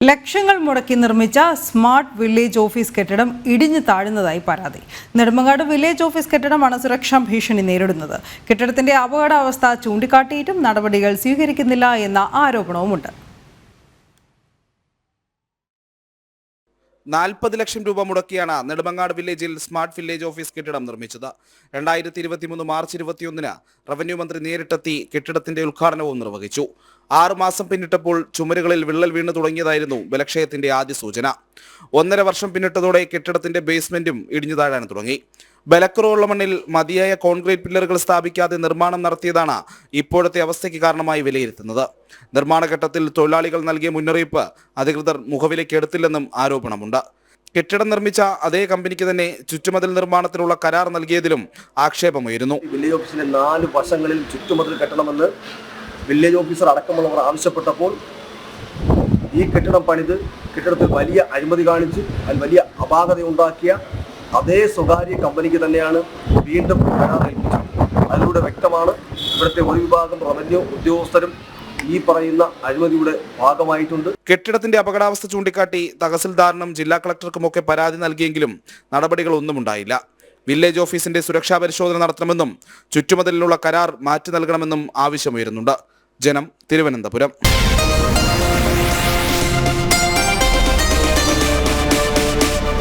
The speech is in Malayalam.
ലക്ഷങ്ങൾ മുടക്കി നിർമ്മിച്ച സ്മാർട്ട് വില്ലേജ് ഓഫീസ് കെട്ടിടം ഇടിഞ്ഞു താഴുന്നതായി പരാതി. നെടുമങ്ങാട് വില്ലേജ് ഓഫീസ് കെട്ടിടമാണ് സുരക്ഷാ ഭീഷണി നേരിടുന്നത്. കെട്ടിടത്തിന്റെ അപകടാവസ്ഥ ചൂണ്ടിക്കാട്ടിയിട്ടും നടപടികൾ സ്വീകരിക്കുന്നില്ല എന്ന ആരോപണവുമുണ്ട്. 40 ലക്ഷം രൂപ മുടക്കിയാണ് നെടുമങ്ങാട് വില്ലേജിൽ സ്മാർട്ട് വില്ലേജ് ഓഫീസ് കെട്ടിടം നിർമ്മിച്ചത്. 2023 മാർച്ച് 21 റവന്യൂ മന്ത്രി നേരിട്ടെത്തി കെട്ടിടത്തിന്റെ ഉദ്ഘാടനവും നിർവഹിച്ചു. 6 മാസം പിന്നിട്ടപ്പോൾ ചുമരുകളിൽ വിള്ളൽ വീണു തുടങ്ങിയതായിരുന്നു ബലക്ഷയത്തിന്റെ ആദ്യ സൂചന. 1.5 വർഷം പിന്നിട്ടതോടെ കെട്ടിടത്തിന്റെ ബേസ്മെന്റും ഇടിഞ്ഞു താഴാൻ തുടങ്ങി. ബലക്കുറവുള്ള മണ്ണിൽ മതിയായ കോൺക്രീറ്റ് പില്ലറുകൾ സ്ഥാപിക്കാതെ നിർമ്മാണം നടത്തിയതാണ് ഇപ്പോഴത്തെ അവസ്ഥയ്ക്ക് കാരണമായി വിലയിരുത്തുന്നത്. നിർമ്മാണ ഘട്ടത്തിൽ തൊഴിലാളികൾ നൽകിയ മുന്നറിയിപ്പ് അധികൃതർ മുഖവിലേക്ക് എടുത്തില്ലെന്നും ആരോപണമുണ്ട്. കെട്ടിടം നിർമ്മിച്ച അതേ കമ്പനിക്ക് തന്നെ ചുറ്റുമതിൽ നിർമ്മാണത്തിനുള്ള കരാർ നൽകിയതിലും ആക്ഷേപമുയരുന്നു. വില്ലേജ് ഓഫീസിന്റെ 4 വശങ്ങളിൽ ചുറ്റുമതിൽ കെട്ടണമെന്ന് വില്ലേജ് ഓഫീസർ അടക്കമുള്ളവർ ആവശ്യപ്പെട്ടപ്പോൾ ഈ കെട്ടിടം പണിത് കെട്ടിടത്തിൽ വലിയ അഴിമതി കാണിച്ച് അതിൽ വലിയ അപാകത ഉണ്ടാക്കിയ അതേ സ്വകാര്യ കമ്പനിക്ക് തന്നെയാണ് വീണ്ടും കരാർ ഏൽപ്പിച്ചത്. അതിലൂടെ വ്യക്തമാണ് ഇവിടുത്തെ ഒരു വിഭാഗം റവന്യൂ ഉദ്യോഗസ്ഥരും ഈ പറയുന്ന അഴിമതിയുടെ ഭാഗമായിട്ടുണ്ട്. കെട്ടിടത്തിന്റെ അപകടാവസ്ഥ ചൂണ്ടിക്കാട്ടി തഹസിൽദാറിനും ജില്ലാ കളക്ടർക്കുമൊക്കെ പരാതി നൽകിയെങ്കിലും നടപടികളൊന്നും ഉണ്ടായില്ല. വില്ലേജ് ഓഫീസിന്റെ സുരക്ഷാ പരിശോധന നടത്തണമെന്നും ചുറ്റുമതിലിനുള്ള കരാർ മാറ്റി നൽകണമെന്നും ആവശ്യമുയരുന്നുണ്ട്. ജനം, തിരുവനന്തപുരം.